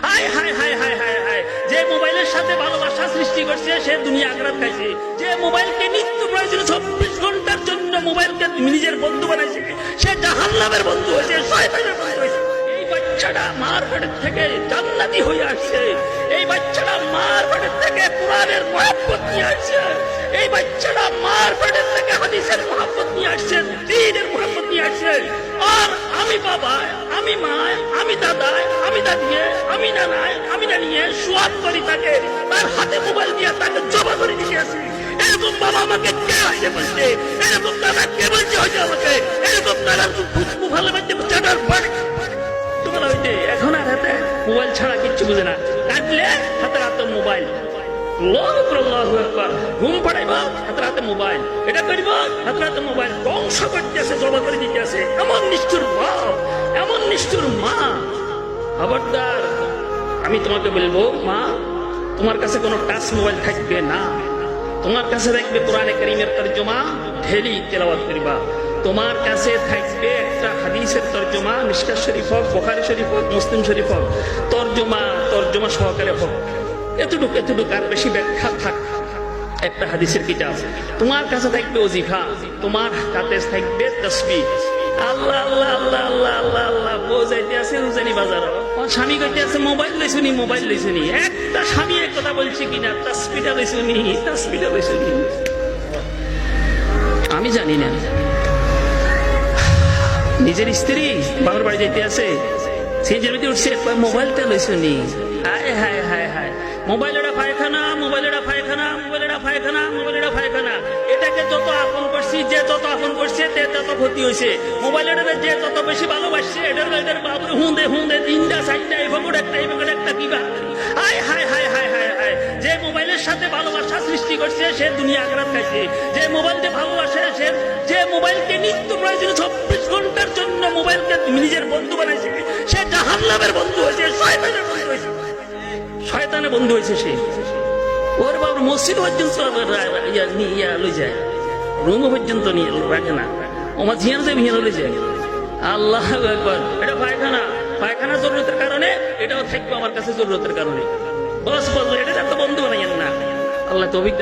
হায় হায় হায় হায় হায় হায়, যে মোবাইলের সাথে ভালোবাসা সৃষ্টি করছে সে দুনিয়া আখিরাত খাইছে। যে মোবাইলকে নিত্য প্রয়োজনে 24 ঘন্টার জন্য মোবাইলকে নিজের বন্ধু বানাইছে সে জাহান্নামের বন্ধু হয়েছে, শয়তানের বন্ধু হয়েছে। এই বাচ্চাটা মার পেটের থেকে জান্নাতি হয়ে আসছে। এই বাচ্চাটা মার পেটের থেকে কোরআনের মহব্বত নিয়ে আসছে। এই বাচ্চাটা মার পেটের থেকে হাদিসের মহব্বত নিয়ে আসছে, দ্বীনের মহব্বত নিয়ে আসছে। আর আমি বাবা, আমি মা, আমি দাদা, আমি দাদিয়ে, আমি নানায়, আমি নানিয়ে সোয়াব করি তাকে, তার হাতে মোবাইল দিয়ে তাকে জমা করে দিতে আসি। এরকম বাবা আমাকে কে হয়েছে বলছে, এরকম দাদা কে বলছে হয়েছে আমাকে, এরকম দাদার খুশবু ভালো বাচ্চা চাটার বাড়ি তোমার হইতে এখন আর হাতে মোবাইল ছাড়া কিচ্ছু বুঝে না। কাটলে হাতে হাতে মোবাইল, ঘুম পাড়াইব হাতে হাতে মোবাইল, এটা করিব হাতে হাতে মোবাইল, ধ্বংস করতে আছে, জমা করে দিতে আছে। এমন নিষ্ঠুর বাপ, এমন নিষ্ঠুর মা। খবরদার, আমি তোমাকে বলবো মা, তোমার কাছে কোনো টাচ মোবাইল থাকবে না। তোমার কাছে থাকবে কোরআনে কারীমের তরজমা, ঢেলি তেলাওয়াত করিবা। তোমার কাছে থাকবে একটা হাদিসের তরজমা, মিশকাত শরীফ হোক, বুখারী শরীফ হোক, মুসলিম শরীফ হোক, তরজমা সহকারে হোক। এতটুকু আর বেশি ব্যাখ্যা থাক একটা হাদিসের কিতাব। তোমার কাছে থাকবে ওজিফা, তোমার কাছে থাকবে তাসবিহ। আল্লাহ আল্লাহ আল্লাহ আল্লাহ আল্লাহ আল্লাহ বোঝাইতে আছে উজানি বাজার। স্বামী কইতে আছে মোবাইল লইছুনি, মোবাইল লইছুনি। একটা স্বামী এক কথা বলছে কিনা, তাসবিহটা লইছুনি, তাসবিহটা লইছুনি। আমি জানি না। নিজের স্ত্রী বাবার বাড়ি যেতে আছে, সেই জমিতে উঠছে, মোবাইলটা লইছুনি। হায় হায় হায় হায়, মোবাইলের পায়খানা, মোবাইলের পায়খানা, মোবাইলের পায়খানা, মোবাইলের পায়খানা। এটাকে যত আপন করছি, যে যত আপন করছে তে তত ক্ষতি হয়েছে। মোবাইলের যে যত বেশি ভালোবাসছে, এটার বাবুর হুঁদে হুঁদে 3টা 4টা এই বকট একটা, এই বকট একটা, কিবা হায় হায় হায় হায় হায় হায়। যে মোবাইলের সাথে ভালোবাসা সৃষ্টি করছে সে দুনিয়া আখিরাত খাইছে। যে মোবাইলকে ভালোবাসে সে, যে মোবাইলকে নিত্য প্রয়োজনে 24 ঘন্টার জন্য মোবাইলকে নিজের বন্ধু বানাইছে সে জাহান্নামের বন্ধু হয়েছে, শয়তানের বন্ধু হয়েছে, শয়তানের বন্ধু হয়েছে সে। ওর বাবুর মসজিদ পর্যন্ত লই যায়, রুম পর্যন্ত নিয়ে রাখে না। আমার ঝিয়ানো যে ভিয়ানো লই যায়। আল্লাহ একবার, এটা পায়খানা, পায়খানা জরুরতের কারণে, এটাও থাকবে আমার কাছে জরুরতের কারণে। বস বস, এটা তো বন্ধু বানাইয়েন না। আল্লাহ তৌফিক।